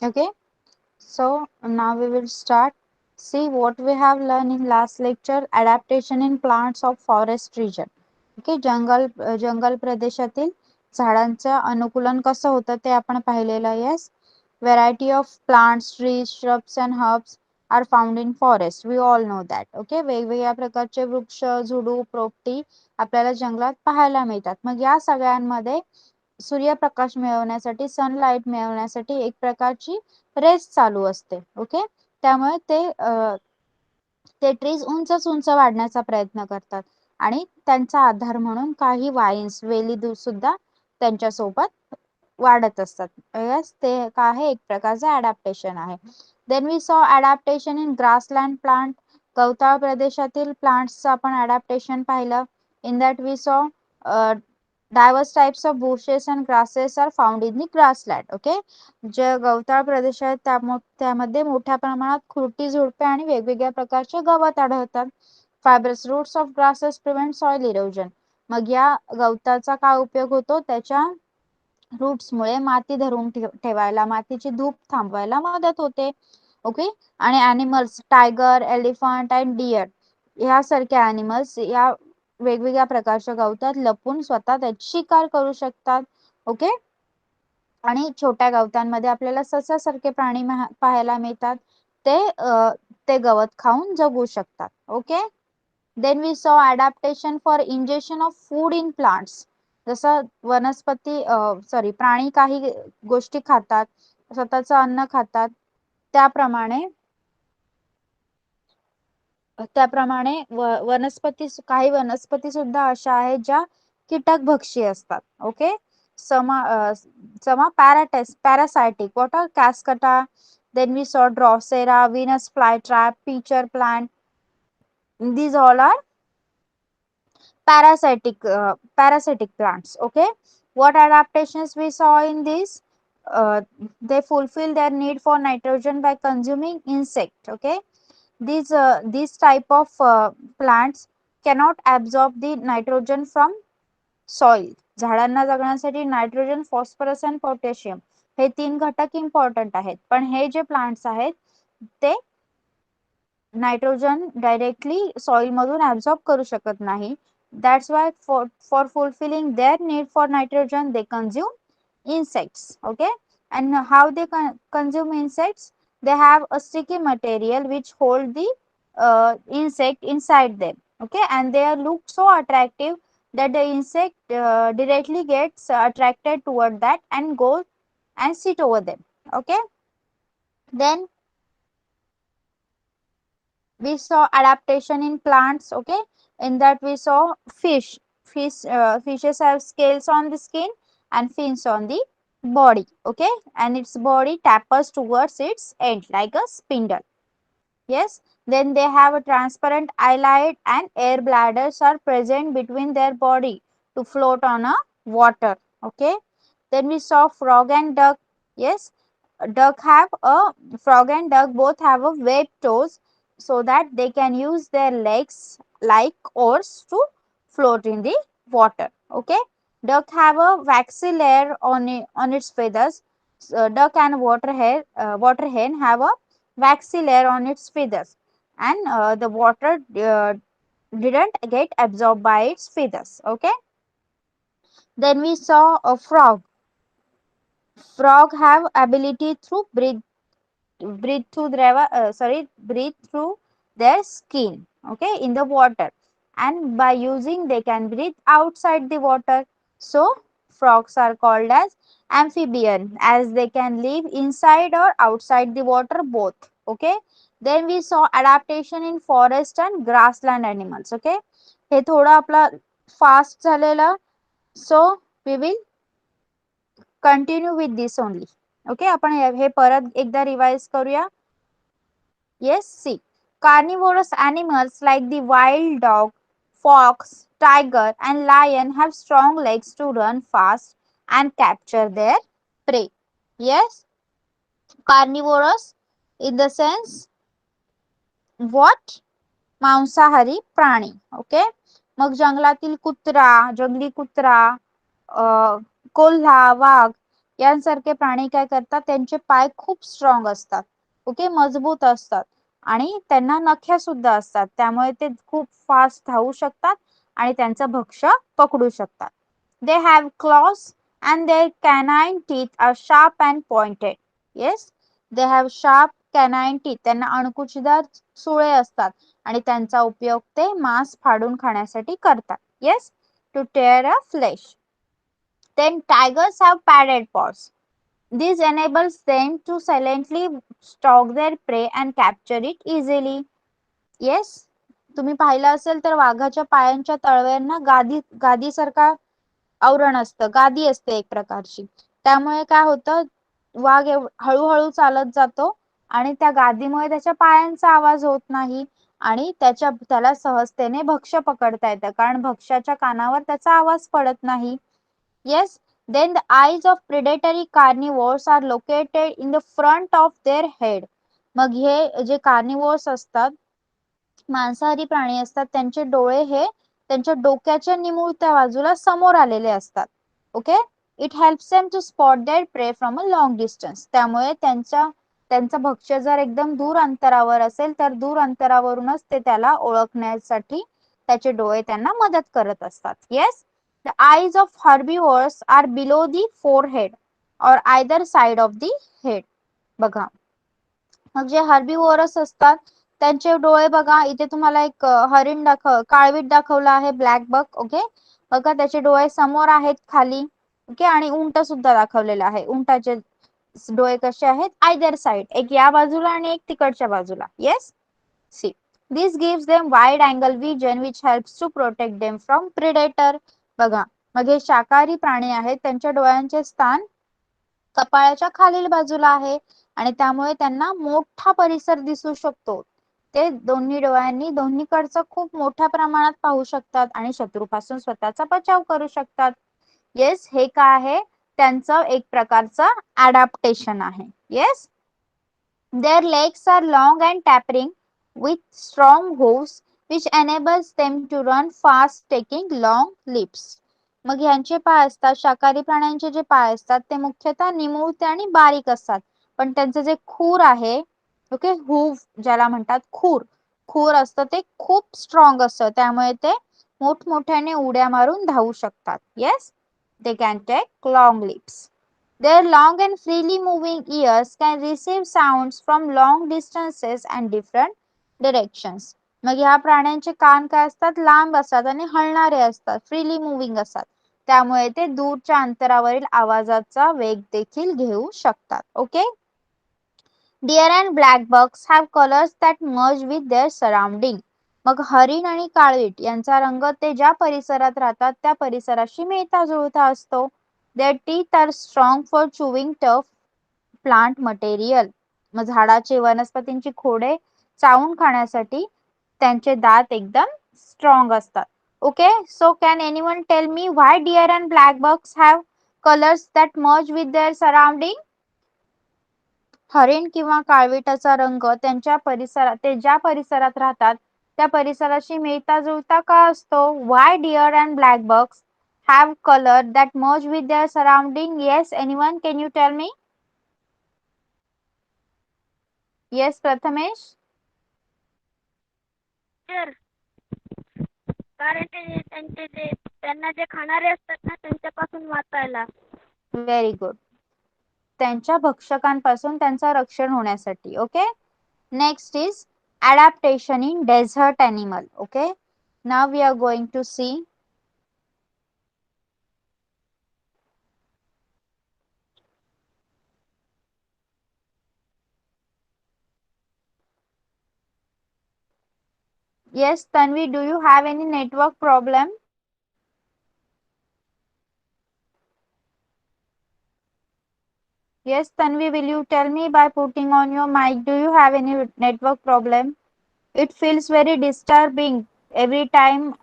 Okay, so now we will start. See what we have learned in last lecture, adaptation in plants of forest region. Okay, जंगल प्रदेशातील झाडांचं अनुकूलन कसं होतं ते आपण पाहिलेलं. Yes, variety of plants, trees, shrubs and herbs are found in forest, we all know that. Okay, वेगवेगळ्या प्रकारचे वृक्ष, झुडूप, रोपटी आपल्याला जंगलात पाहायला मिळतात. मग या सगळ्यांमध्ये सूर्यप्रकाश मिळवण्यासाठी, सनलाइट मिळवण्यासाठी एक प्रकारची रेस चालू असते. ओके, त्यामुळे ते ट्रीज उंच उंच वाढण्याचा प्रयत्न करतात आणि त्यांचा आधार म्हणून काही वाईन्स, वेली सुद्धा त्यांच्या सोबत वाढत असतात. यस, ते काय आहे, एक प्रकारचं अडॅप्टेशन आहे. Then we saw adaptation in grassland plant. गवताळ प्रदेशातील प्लांट्सचं आपण अडॅप्टेशन पाहिलं. In that we saw diverse types of bushes and grasses are found in the grassland. Okay, जे गवताळ प्रदेश आहेत त्यामध्ये मोठ्या प्रमाणात खुरटी, झुडपे आणि वेगवेगळ्या प्रकारचे गवत आढळतात. Fibrous roots of grasses prevent soil erosion. मग या गवताचा काय उपयोग होतो, त्याच्या रूट्समुळे माती धरून ठेवायला, मातीची धूप थांबवायला मदत होते. ओके, आणि animals, tiger, elephant and deer यासारख्या ॲनिमल्स या वेगवेगळ्या प्रकारच्या गवतात लपून स्वतः त्याची शिकार करू शकतात. ओके, आणि छोट्या गवतांमध्ये आपल्याला ससासारखे प्राणी पाहायला मिळतात. ते गवत खाऊन जगू शकतात. Okay, then we saw adaptation for injection of food in plants. जसं प्राणी काही गोष्टी खातात, स्वतःचं अन्न खातात, त्याप्रमाणे त्याप्रमाणे काही वनस्पती सुद्धा अशा आहेत ज्या कीटकभक्षी असतात. Okay, some are parasitic, what are cuscuta. Then we saw drosera, venus flytrap, pitcher plant. These all are parasitic plants. Okay, what adaptations we saw in these? They fulfill their need for nitrogen by consuming insect. Okay, these type of plants cannot absorb the nitrogen from soil. झाडांना जगण्यासाठी nitrogen, phosphorus आणि potassium हे 3 घटक important आहेत. पण हे जे plants आहेत ते नायट्रोजन डायरेक्टली सॉइल मधून ऍब्सॉर्ब करू शकत नाही. That's why for fulfilling their need for nitrogen they consume insects. Okay, and how they consume insects? They have a sticky material which hold the insect inside them. Okay, and they look so attractive that the insect directly gets attracted toward that and go and sit over them. Okay, then we saw adaptation in plants. Okay, in that we saw fishes have scales on the skin and fins on the body. Okay, and its body tapers towards its end like a spindle. Yes, then they have a transparent eyelid and air bladders are present between their body to float on a water. Okay, then we saw frog and duck. Yes, frog and duck both have a webbed toes so that they can use their legs like oars to float in the water. Okay, duck have a waxy layer on its feathers. Duck and water hen have a waxy layer on its feathers, and the water didn't get absorbed by its feathers. Okay, then we saw a frog. Frog have ability through breathe through their skin. Okay, in the water, and by using they can breathe outside the water. So frogs are called as amphibian as they can live inside or outside the water both. Okay, then we saw adaptation in forest and grassland animals. Okay, हे थोडं आपला fast झालेलं. So we will continue with this only. Okay, आपण हे परत एकदा revise करूया. Yes, see, carnivorous animals like the wild dog, fox, tiger and lion have strong legs to run fast and capture their prey. Yes, carnivorous in the sense what? मांसाहारी प्राणी. Okay, मग जंगलातील कुत्रा, जंगली कुत्रा, कोल्हा, वाघ यांसारखे प्राणी काय करतात, त्यांचे पाय खूप स्ट्रॉंग असतात, ओके, मजबूत असतात आणि त्यांना नख्या सुद्धा असतात, त्यामुळे ते खूप फास्ट धावू शकतात आणि त्यांचं भक्ष्य पकडू शकतात. They have clause and their canine teeth are sharp and pointed. Yes, they have sharp canine teeth. त्यांना अणकुचीदार सुळे असतात आणि त्यांचा उपयोग ते मांस फाडून खाण्यासाठी करतात. Yes, to tear a flesh. Then tigers have padded paws. This enables them to silently stalk their prey and capture it easily. Yes, तुम्ही पाहिलं असेल तर वाघाच्या पायांच्या तळव्यांना गादीसारखा आवरण असतं, गादी असते एक प्रकारची, त्यामुळे काय होतं, वाघ हळूहळू चालत जातो आणि त्या गादीमुळे त्याच्या पायांचा आवाज होत नाही आणि त्याला सहजतेने भक्ष्य पकडता येतं, कारण भक्ष्याच्या कानावर त्याचा आवाज पडत नाही. Yes, then the eyes of predatory carnivores are located in the front of their head. मग हे जे कार्निवोर्स असतात, मांसाहारी प्राणी असतात, त्यांचे डोळे हे त्यांच्या डोक्याच्या निमुळत्या बाजूला समोर आलेले असतात. Okay, it helps them to spot their prey from a long distance. त्यामुळे त्यांचं भक्ष्य जर एकदम दूर अंतरावर असेल तर दूर अंतरावरूनच ते त्याला ओळखण्यासाठी त्याचे डोळे त्यांना मदत करत असतात. Yes, the eyes of herbivores are below the forehead or either side of the head. बघा, मग जे हर्बिवोरस असतात त्यांचे डोळे बघा, इथे तुम्हाला एक काळवीट दाखवला आहे, ब्लॅक बक. ओके, बघा त्याचे डोळे समोर आहेत, खाली. ओके, आणि उंट सुद्धा दाखवलेला आहे, उंटाचे डोळे कसे आहेत, आयदर साइड, एक या बाजूला आणि एक तिकडच्या बाजूला. Yes, see, this gives them wide angle vision which helps to protect them from predator. बघा, मग हे शाकाहारी प्राणी आहेत, त्यांच्या डोळ्यांचे स्थान कपाळाच्या खालील बाजूला आहे आणि त्यामुळे त्यांना मोठा परिसर दिसू शकतो. ते दोन्ही डोळ्यांनी दोन्हीकडचं खूप मोठ्या प्रमाणात पाहू शकतात आणि शत्रूपासून स्वतःचा बचाव करू शकतात. येस, हे काय आहे, त्यांचं एक प्रकारचं अडॅप्टेशन आहे. Yes, their legs are long and tapering with strong hooves which enables them to run fast taking long leaps. मग यांचे पाय असतात, शाकाहारी प्राण्यांचे जे पाय असतात ते मुख्यतः निमुळते आणि बारीक असतात, पण त्यांचं जे खूर आहे, ओके, हूफ ज्याला म्हणतात, खूर असतं ते खूप स्ट्रॉंग असतं, त्यामुळे ते मोठमोठ्याने उड्या मारून धावू शकतात. Yes, they can take long leaps. Their long and freely moving ears can receive sounds from long distances and different directions. मग ह्या प्राण्यांचे कान काय असतात, लांब असतात आणि हलणारे असतात, फ्रीली मुव्हिंग असतात, त्यामुळे ते दूरच्या अंतरावरील आवाजाचा वेग देखील घेऊ शकतात. Okay, deer and black bucks have colors that merge with their surrounding. मग हरिण आणि काळवीट यांचा रंग ते ज्या परिसरात राहतात त्या परिसराशी मिळता जुळता असतो. Their teeth are strong for chewing tough plant material. मग झाडाचे वनस्पतींची खोडे चावून खाण्यासाठी त्यांचे दात एकदम स्ट्रॉंग असतात. Okay, so can anyone tell me why deer and black bucks have colours that merge with their surrounding? हरिण किंवा काळविटाचा रंग ते ज्या परिसरात राहतात त्या परिसराशी मिळता जुळता का असतो? Why deer and black bucks have color that merge with their surrounding? Yes, anyone, can you tell me? Yes, Prathamesh. तर कारण त्यांना जे खाणारे असतात ना त्यांच्यापासून वाचायला. व्हेरी गुड, त्यांच्या भक्षकांपासून त्यांचं रक्षण होण्यासाठी. Okay, next is adaptation in desert animal. Okay, now we are going to see yes, Tanvi, do you have any network problem? Yes, Tanvi, will you tell me by putting on your mic, do you have any network problem? It feels very disturbing every time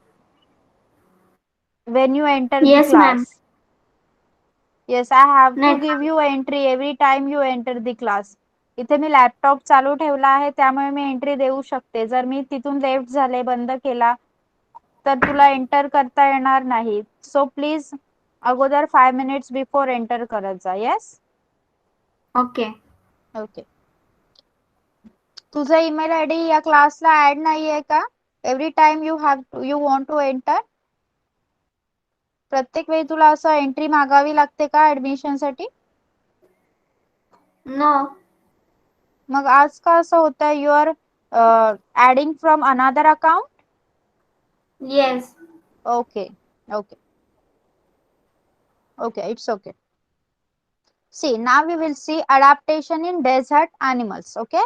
when you enter the Yes, ma'am. class. Yes, I have to Net. give you entry every time you enter the class. इथे मी laptop चालू ठेवला आहे त्यामुळे मी entry देऊ शकते. जर मी तिथून left झाले, बंद केला तर तुला एंटर करता येणार नाही. सो प्लीज अगोदर 5 मिनिट्स बिफोर एंटर करत जा. येस. ओके. ओके. तुझा ईमेल आयडी या क्लासला ऍड नाहीये का? Every time you want to enter. प्रत्येक वेळी तुला असं एंट्री मागावी लागते का ऍडमिशन साठी? नो. मग आज का असं होतं? You are adding from another account. Yes. Okay. Okay. Okay, it's okay. See, now we will see adaptation in desert animals. Okay,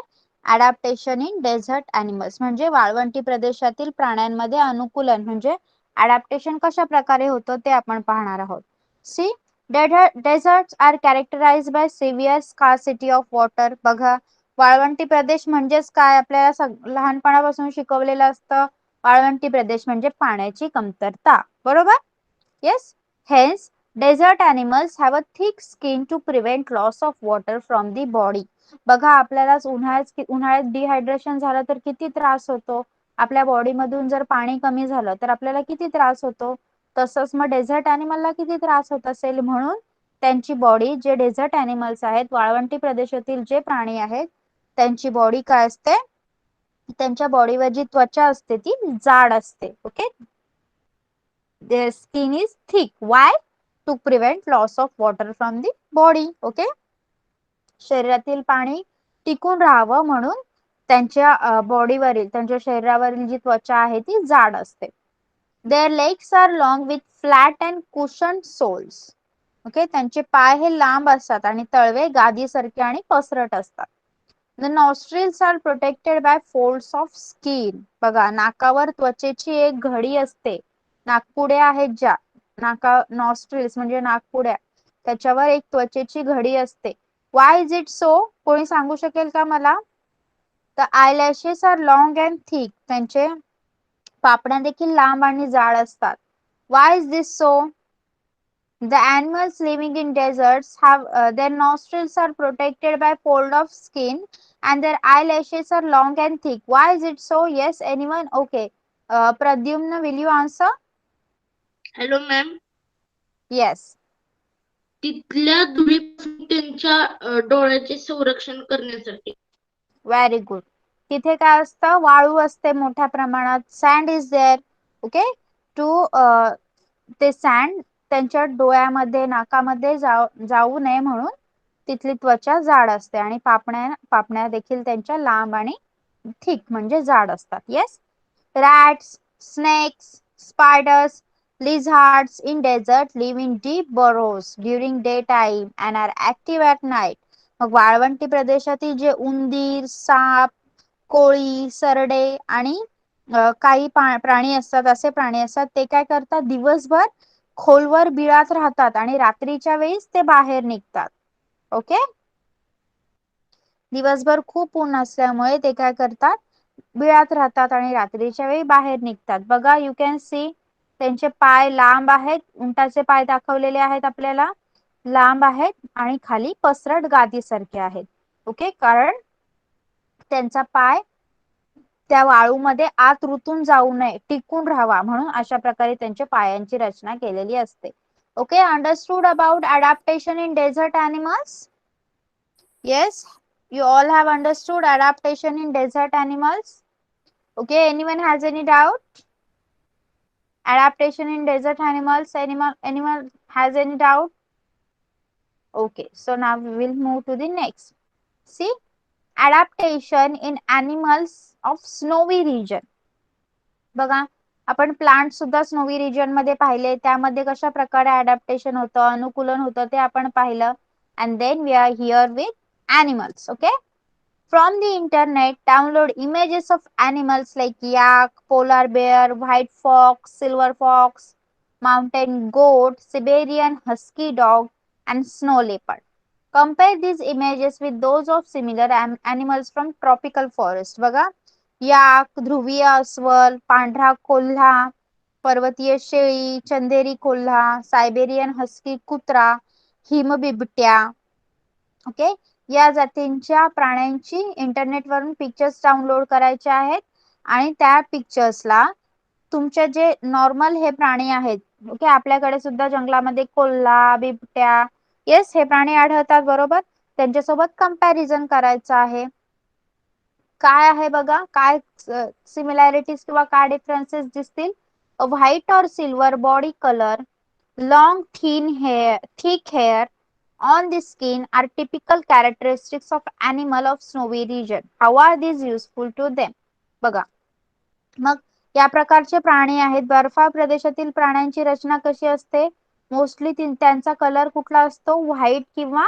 adaptation in desert animals म्हणजे वाळवंटी प्रदेशातील प्राण्यांमध्ये अनुकूलन म्हणजे adaptation कशा प्रकारे होतं ते आपण पाहणार आहोत. See, deserts are characterized by severe scarcity of water. बघा, वाळवंटी प्रदेश म्हणजेच काय आपल्याला लहानपणापासून शिकवलेलं असतं. वाळवंटी प्रदेश म्हणजे पाण्याची कमतरता. बरोबर? Yes. Hence, desert animals have a thick skin to prevent loss of water from the body. बघा, आपल्याला उन्हाळ्यात डिहायड्रेशन झालं तर किती त्रास होतो. आपल्या बॉडी मधून जर पाणी कमी झालं तर आपल्याला किती त्रास होतो. तसंच मग डेझर्ट अॅनिमलला किती त्रास होत असेल. म्हणून त्यांची बॉडी, जे डेझर्ट अॅनिमल्स आहेत, वाळवंटी प्रदेशातील जे प्राणी आहेत, त्यांची बॉडी काय असते, त्यांच्या बॉडीवर जी त्वचा असते ती जाड असते. Okay. Their skin is thick. Why? To prevent loss of water from the body. Okay. शरीरातील पाणी टिकून राहावं म्हणून त्यांच्या बॉडीवरील, त्यांच्या शरीरावरील जी त्वचा आहे ती जाड असते. Their legs are long with flat and cushioned soles. Okay. त्यांचे पाय हे लांब असतात आणि तळवे गादीसारखे आणि पसरट असतात. The nostrils are protected by folds of skin. बघा, नाकावर त्वचेची एक घडी असते. नाकपुड्या आहेत ज्या, नॉस्ट्रिल्स म्हणजे नाकपुड्या, त्याच्यावर एक त्वचेची घडी असते. Why is it so? कोणी सांगू शकेल का मला? The eyelashes are long and thick. त्यांचे पापण्या देखील लांब आणि जाड असतात. Why is this so? The animals living in deserts have their nostrils are protected by fold of skin and their eyelashes are long and thick. Why is it so? Yes, anyone? Okay. Pradyumna, will you answer? Hello ma'am. Yes. तिथल्या धुळीपासून त्यांच्या डोळ्याचे संरक्षण करण्यासाठी. Very good. तिथे काय असतं? वाळू असते मोठ्या प्रमाणात. Sand is there. Okay. To ते सँड त्यांच्या डोळ्यामध्ये, नाकामध्ये जाऊ नये म्हणून तिथली त्वचा जाड असते आणि पापण्या देखील त्यांच्या लांब आणि थिक म्हणजे जाड असतात. Yes. Rats, snakes, spiders, lizards in desert live in deep burrows during daytime and are active at night. मग वाळवंटी प्रदेशातील जे उंदीर, साप, कोळी, सरडे आणि काही प्राणी असतात, असे प्राणी असतात, ते काय करतात? दिवसभर खोलवर बिळात राहतात आणि रात्रीच्या वेळीच ते बाहेर निघतात. ओके. दिवसभर खूप ऊन असल्यामुळे ते काय करतात? बिळात राहतात आणि रात्रीच्या वेळी बाहेर निघतात. बघा, यू कॅन सी त्यांचे पाय लांब आहेत. उंटाचे पाय दाखवलेले आहेत आपल्याला, लांब आहेत आणि खाली पसरट गादीसारखे आहेत. ओके. कारण त्यांचा पाय त्या वाळूमध्ये आत रुतून जाऊ नये, टिकून राहावा म्हणून अशा प्रकारे त्यांच्या पायांची रचना केलेली असते. Okay. Understood about adaptation in desert animals? Yes, you all have understood adaptation in desert animals. Okay, anyone has any doubt? Adaptation in desert animals, anyone has any doubt? Okay, so now we will move to the next. See, adaptation in animals of snowy region. बघा, आपण plant सुद्धा snowy region मध्ये पाहिले, त्यामध्ये कशा प्रकारे adaptation होतं, अनुकूलन होतं ते आपण पाहिलं. And then we are here with animals. Okay. From the internet, download images of animals like yak, polar bear, white fox, silver fox, mountain goat, Siberian husky dog, and snow leopard. Compare these images with those of similar animals from tropical forest. बघा, याक, ध्रुवीय अस्वल, पांढरा कोल्हा, पर्वतीय शेळी, चंदेरी कोल्हा, Siberian husky कुत्रा, हिमबिबट्या. Okay. या जातींच्या प्राण्यांची इंटरनेटवरून पिक्चर्स डाउनलोड करायचे आहेत आणि त्या पिक्चर्सला तुमचे जे नॉर्मल हे प्राणी आहेत, ओके, आपल्याकडे सुद्धा जंगलामध्ये कोल्हा, बिबट्या, येस, हे प्राणी आढळतात, बरोबर. त्यांच्यासोबत कंपॅरिझन करायचं आहे. काय आहे बघा, काय सिमिलॅरिटीज किंवा काय डिफरन्सेस दिसतील. व्हाईट और silver body colour, long thick hair on the skin are typical characteristics of animal of snowy region. How are these useful to them? बघा, मग या प्रकारचे प्राणी आहेत. बर्फाळ प्रदेशातील प्राण्यांची रचना कशी असते? मोस्टली त्यांचा कलर कुठला असतो? व्हाईट किंवा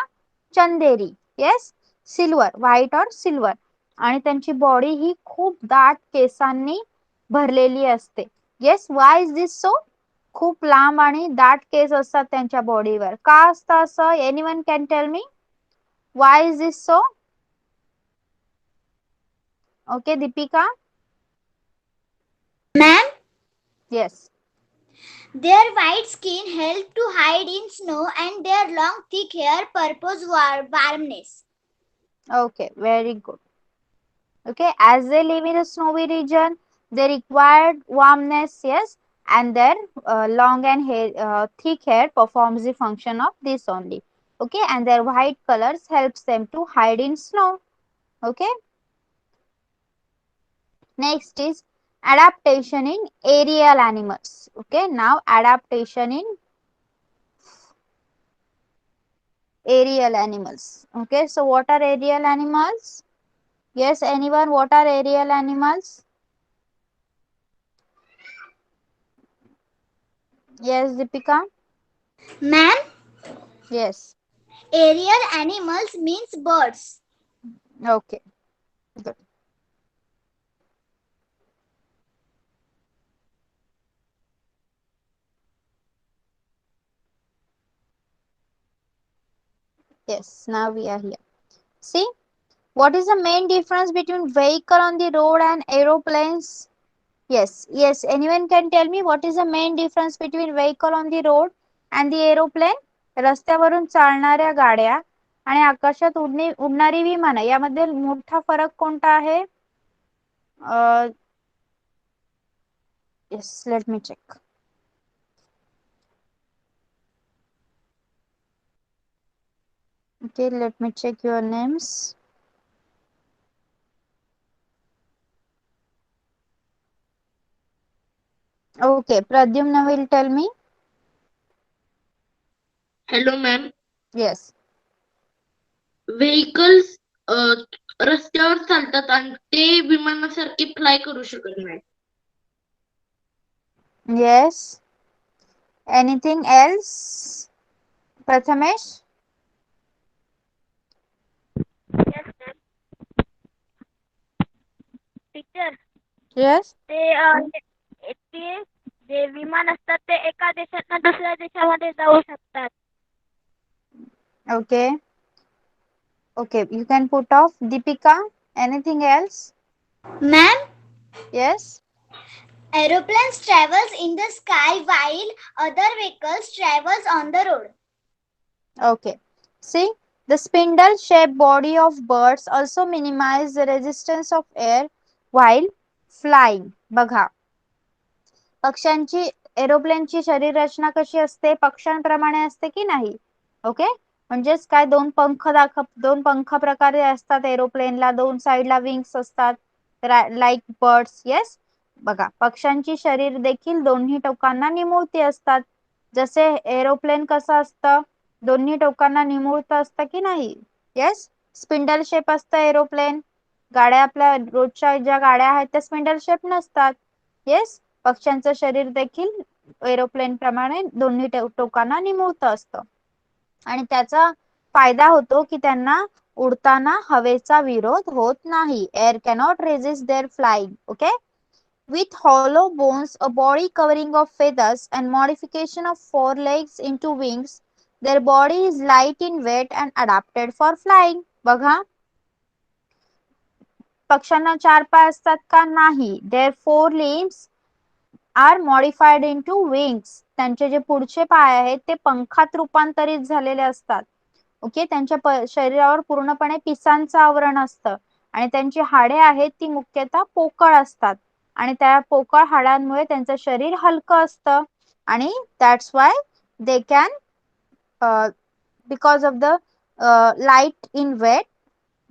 चंदेरी, येस, सिल्वर, व्हाईट और सिल्वर. आणि त्यांची बॉडी ही खूप दाट केसांनी भरलेली असते. Yes, Y is this so? खूप लांब आणि दाट केस असतात त्यांच्या बॉडीवर. का असतं असं? Anyone can tell me Y is this so? Okay, Deepika. Ma'am, yes. their white skin help to hide in snow and their long thick hair purpose warmness. Okay, very good. Okay, as they live in a snowy region, they require warmness, yes, and their long and thick hair performs the function of this only. Okay, and their white colors helps them to hide in snow. Okay. Next is adaptation in aerial animals. Okay, now adaptation in aerial animals. Okay, so what are aerial animals? Yes, anyone, what are aerial animals? Yes, Deepika. Ma'am, Yes. aerial animals means birds. Okay. Good. Yes, now we are here. See, what is the main difference between vehicle on the road and aeroplanes? Yes, yes. Anyone can tell me what is the main difference between vehicle on the road and the aeroplane? रस्त्यावरून चालणाऱ्या गाड्या आणि आकाशात उडणारी विमानं यामध्ये मोठा फरक कोणता आहे? Yes, let me check. Okay, let me check your names. Okay, Pradyumna will tell me. Hello ma'am. Yes. Vehicles रस्त्यावर चालतात आणि ते विमानासारखे फ्लाय करू शकत नाही. Yes. Anything else? Prathamesh? Yes, ma'am. Teacher, Yes. ते जे विमान असतात ते एका देशातून दुसऱ्या देशामध्ये जाऊ शकतात. Okay. Okay, you can put off. Deepika, anything else? Ma'am, Yes. aeroplanes travels in the sky while other vehicles travels on the road. Okay. See, the spindle-shaped body of birds also minimize the resistance of air while flying. बघा, पक्ष्यांची एरोप्लेनची शरीर रचना कशी असते? पक्ष्यांप्रमाणे असते की नाही? Okay, म्हणजेच काय, दोन पंख प्रकारे असतात एरोप्लेनला, दोन साइडला विंग्स असतात, लाईक बर्ड्स. येस, बघा, पक्ष्यांची शरीर देखील दोन्ही टोकांना निमुळती असतात. जसे एरोप्लेन कसं असतं? दोन्ही टोकांना निमुळत असतं की नाही? येस, स्पिंडल शेप असतं एरोप्लेन. गाड्या, आपल्या रोजच्या ज्या गाड्या आहेत त्या स्पिंडल शेप नसतात. येस, पक्ष्यांचं शरीर देखील एरोप्लेन प्रमाणे दोन्ही टोकांना निमुळत असतं आणि त्याचा फायदा होतो की त्यांना उडताना हवेचा विरोध होत नाही. Air cannot resist their flying. Okay, with hollow bones, a body covering of feathers and modification of forelegs into wings, their body is light in weight and adapted for flying. बघा, पक्ष्यांना चार पाय असतात का? नाही. their four limbs are modified into wings. त्यांचे जे पुढचे पाय आहेत ते पंखात रूपांतरित झालेले असतात. ओके, त्यांच्या शरीरावर पूर्णपणे पिसांचं आवरण असतं आणि त्यांची हाडे आहेत ती मुख्यतः पोकळ असतात. आणि त्या पोकळ हाडांमुळे त्यांचं शरीर हलकं असतं आणि that's why they can because of the light in weight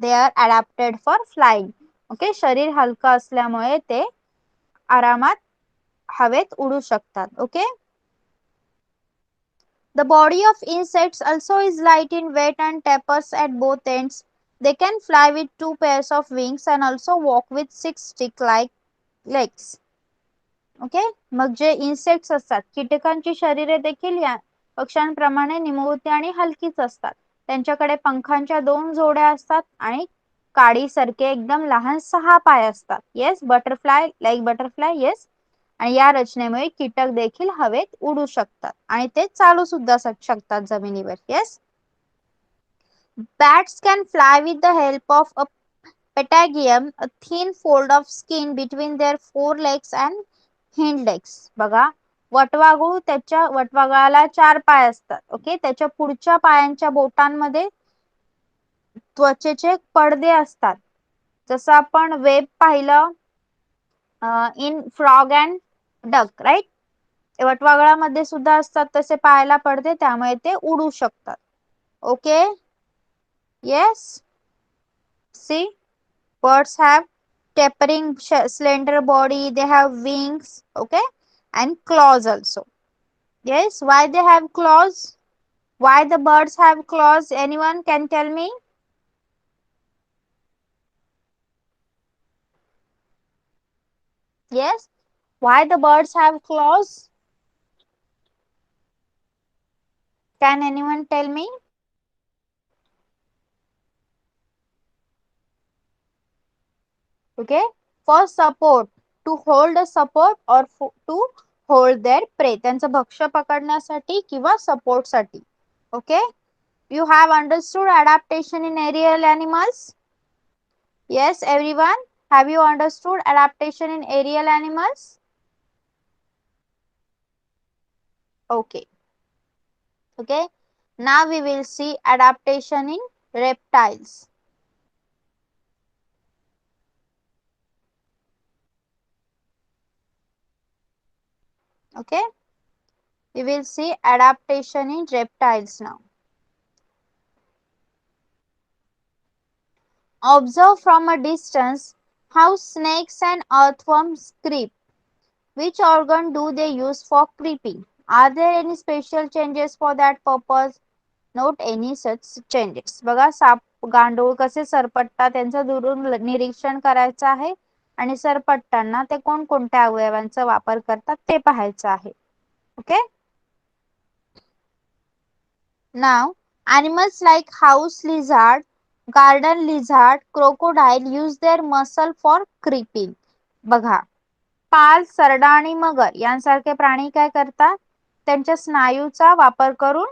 they are adapted for flying. Okay, शरीर हलकं असल्यामुळे ते आरामात हवेत उडू शकतात. Okay, the body of insects also is light in weight and tapers at both ends. They can fly with 2 pairs of wings and also walk with 6 stick-like legs. Okay, मग जे इन्सेक्ट्स असतात, कीटकांची शरीरे देखील या पक्ष्यांप्रमाणे निमुळती आणि हलकीच असतात. त्यांच्याकडे पंखांच्या 2 जोड्या असतात आणि काडीसारखे एकदम लहान 6 पाय असतात. Yes, butterfly like butterfly. Yes, आणि या रचनेमुळे कीटक देखील हवेत उडू शकतात आणि ते चालू सुद्धा शकतात जमिनीवर. Yes, bats can fly with the help of a patagium, a thin fold of skin between their forelegs and hind legs. बघा, वटवाघूळ, त्याच्या वटवाघळाला 4 पाय असतात. ओके, त्याच्या पुढच्या पायांच्या बोटांमध्ये त्वचेचे पडदे असतात. जसं आपण वेब पाहिलं in frog and duck, right. वटवाघळामध्ये सुद्धा असतात तसे पायाला पडदे, त्यामुळे ते उडू शकतात. Okay, yes, see, birds have tapering slender body, they have wings, okay, and claws also. Yes, why they have claws? Why the birds have claws? Anyone can tell me? Yes, why the birds have claws? Can anyone tell me? Okay, for support, to hold a support or to hold their prey. त्यांचं भक्ष्य पकडण्यासाठी किंवा support साठी. Okay, you have understood adaptation in aerial animals? Yes, everyone, have you understood adaptation in aerial animals? Okay. Okay, now we will see adaptation in reptiles. Okay, we will see adaptation in reptiles now. Observe from a distance how snakes and earthworms creep. Which organ do they use for creeping? Are there any special changes for that purpose? Note any such changes. बघा, साप गांडूळ कसे सरपटतात त्यांचं दुरून निरीक्षण करायचं आहे आणि सरपटताना ते कोणकोणत्या अवयवांचा वापर करतात ते पाहायचं आहे. Okay, now animals like house lizard, garden lizard, crocodile use their muscle for creeping. बघा, पाल, सरडा आणि मगर यांसारखे प्राणी काय करतात? त्यांच्या स्नायूचा वापर करून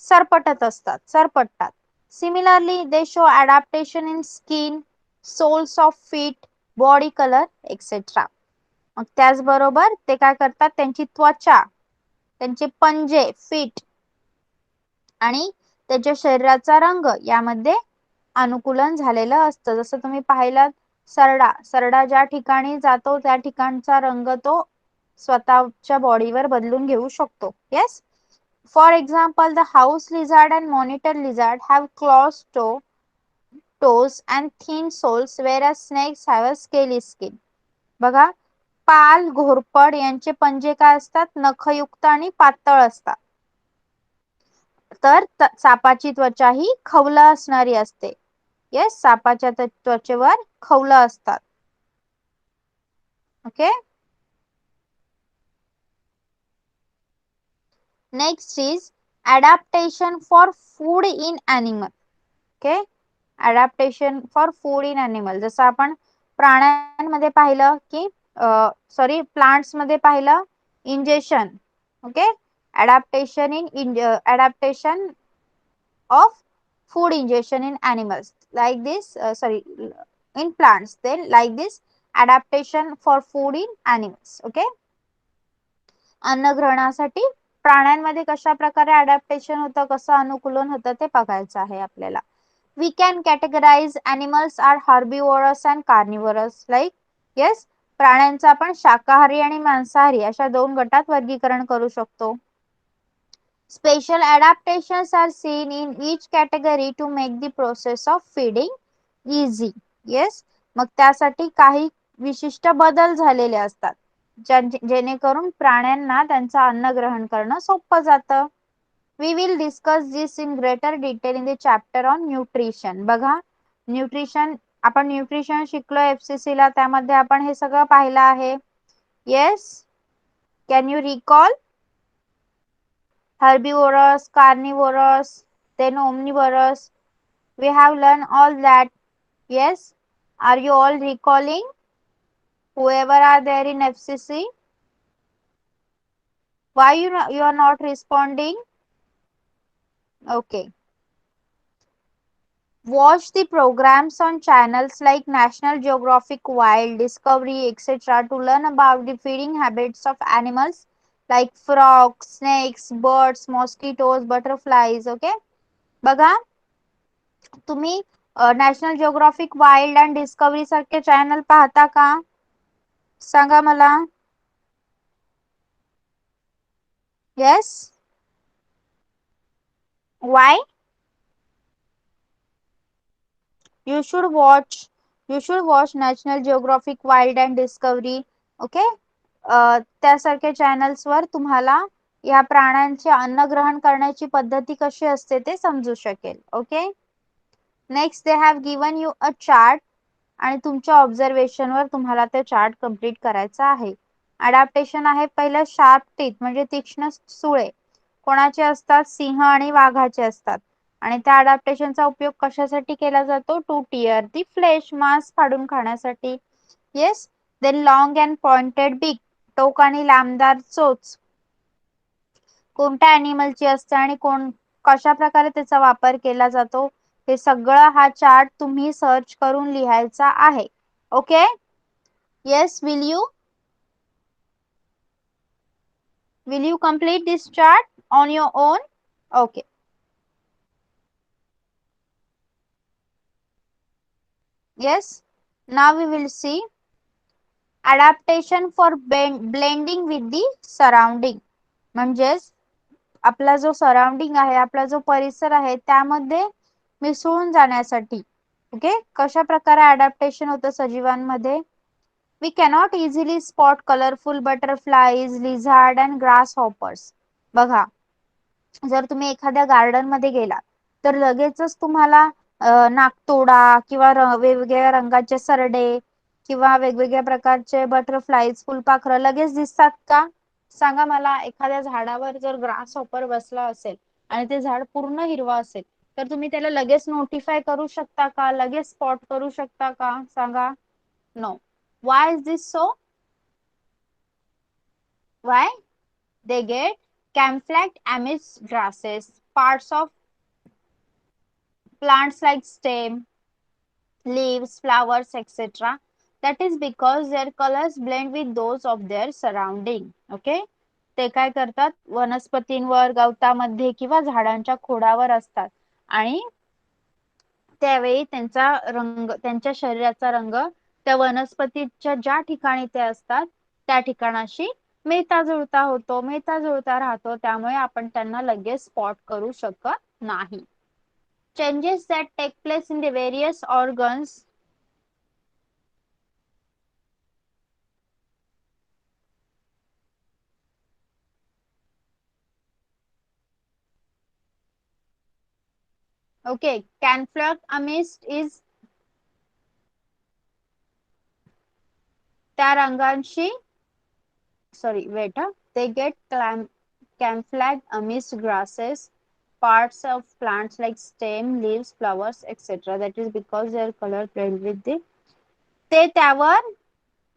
सरपटतात. Similarly, they show adaptation in skin, soles of feet, body color, etc. मग त्याचबरोबर ते काय करतात? त्यांची त्वचा, त्यांचे पंजे, फीट आणि त्याच्या शरीराचा रंग यामध्ये अनुकूलन झालेलं असतं. जसं तुम्ही पाहिलं, सरडा ज्या ठिकाणी जातो त्या ठिकाणचा रंग तो स्वतःच्या बॉडीवर बदलून घेऊ शकतो. Yes, for example, the house lizard and monitor lizard have claws, toes and thin soles, whereas snakes have a scaly skin. बघा, पाल, घोरपड यांचे पंजे काय असतात? नखयुक्त आणि पातळ असतात. तर सापाची त्वचा ही खवलं असणारी असते. येस, सापाच्या त्वचेवर खवलं असतात. Okay, next is adaptation for food in animal. Okay, adaptation for food in animal. जसं आपण प्राण्यांमध्ये पाहिलं की प्लांट्स मध्ये पाहिलं injection. Okay, adaptation of food ingestion in animals like this, in plants, then like this adaptation for food in animals. Okay, अन्न ग्रहणासाठी प्राण्यांमध्ये कशा प्रकारे अडॅप्टेशन होतं, कसं अनुकूलन होतं ते बघायचं आहे आपल्याला. We can categorize animals are herbivorous and carnivorous. Like, yes, प्राण्यांचं आपण शाकाहारी आणि मांसाहारी अशा 2 गटात वर्गीकरण करू शकतो. Special adaptations are seen in each category to make the process of feeding easy. Yes, मग त्यासाठी काही विशिष्ट बदल झालेले असतात जेणेकरून प्राण्यांना त्यांचं अन्न ग्रहण करणं सोपं जातं. We will discuss this in greater detail in the chapter on nutrition. बघा, न्यूट्रिशन, आपण न्यूट्रिशन शिकलो FCC ला, त्यामध्ये आपण हे सगळं पाहिलं आहे. Yes, can you recall? Herbivorous, carnivorous, then omnivorous. We have learned all that. Yes, are you all recalling? Whoever are there in FCC? Why you are not responding? Okay. Watch the programs on channels like National Geographic, Wild, Discovery, etc. to learn about the feeding habits of animals like frogs, snakes, birds, mosquitoes, butterflies. Okay. बघा, तुम्ही national geographic, wild and discovery सारखे channel पाहता का? सांगा मला. Yes, why? You should watch National Geographic, Wild and Discovery. Okay, त्यासारख्या channels वर तुम्हाला या प्राण्यांचे अन्न ग्रहण करण्याची पद्धती कशी असते ते समजू शकेल. Okay, next they have given you a chart आणि तुमच्या ऑब्झर्वेशन वर तुम्हाला ते चार्ट कंप्लीट करायचा आहे. अडॅप्टेशन आहे पहिलं शार्प टीथ म्हणजे तीक्ष्ण सुळे कोणाचे असतात? सिंह आणि वाघाचे असतात. आणि त्या अडॅप्टेशनचा उपयोग कशासाठी केला जातो? टू टिअर दी फ्लेश, मांस फाडून खाण्यासाठी. Yes, then long and pointed beak, टोक आणि लांबदार चोच कोणत्या ॲनिमलची असते आणि कशा प्रकारे त्याचा वापर केला जातो हे सगळं हा चार्ट तुम्ही सर्च करून लिहायचा आहे. Okay, yes, will you complete this chart on your own? Okay. Yes, now we will see adaptation for blending with the surrounding. म्हणजेच आपला जो सराउंडिंग आहे, आपला जो परिसर आहे त्यामध्ये मिसळून जाण्यासाठी. ओके, कशा प्रकारे अडॅप्टेशन होतं सजीवांमध्ये? We cannot easily spot colorful butterflies, lizard and grasshoppers. बघा, जर तुम्ही एखाद्या गार्डन मध्ये गेला तर लगेचच तुम्हाला नाकतोडा किंवा वेगवेगळ्या रंगाचे सरडे किंवा वेगवेगळ्या प्रकारचे बटरफ्लाईज, फुलपाखरं लगेच दिसतात का? सांगा मला. एखाद्या झाडावर जर ग्रास हॉपर बसला असेल आणि ते झाड पूर्ण हिरवा असेल तर तुम्ही त्याला लगेच नोटिफाय करू शकता का? लगेच स्पॉट करू शकता का? सांगा. No. Why is this so? Why? They get camouflaged amidst grasses, parts of plants like stem, leaves, flowers, etc. That is because their colors blend with those of their surrounding. Okay? ते काय करतात? वनस्पतींवर, गवतामध्ये किंवा झाडांच्या खोडावर असतात आणि त्यावेळी त्यांचा रंग, त्यांच्या शरीराचा रंग त्या वनस्पतीच्या ज्या ठिकाणी ते असतात त्या ठिकाणाशी मिळता जुळता राहतो. त्यामुळे आपण त्यांना लगेच स्पॉट करू शकत नाही. Changes that take place in the various organs okay, camouflage amidst is त्या रंगांशी sorry wait they get camouflaged amidst grasses, parts of plants like stem, leaves, flowers, etc. That is because their color blend with the ते त्यावर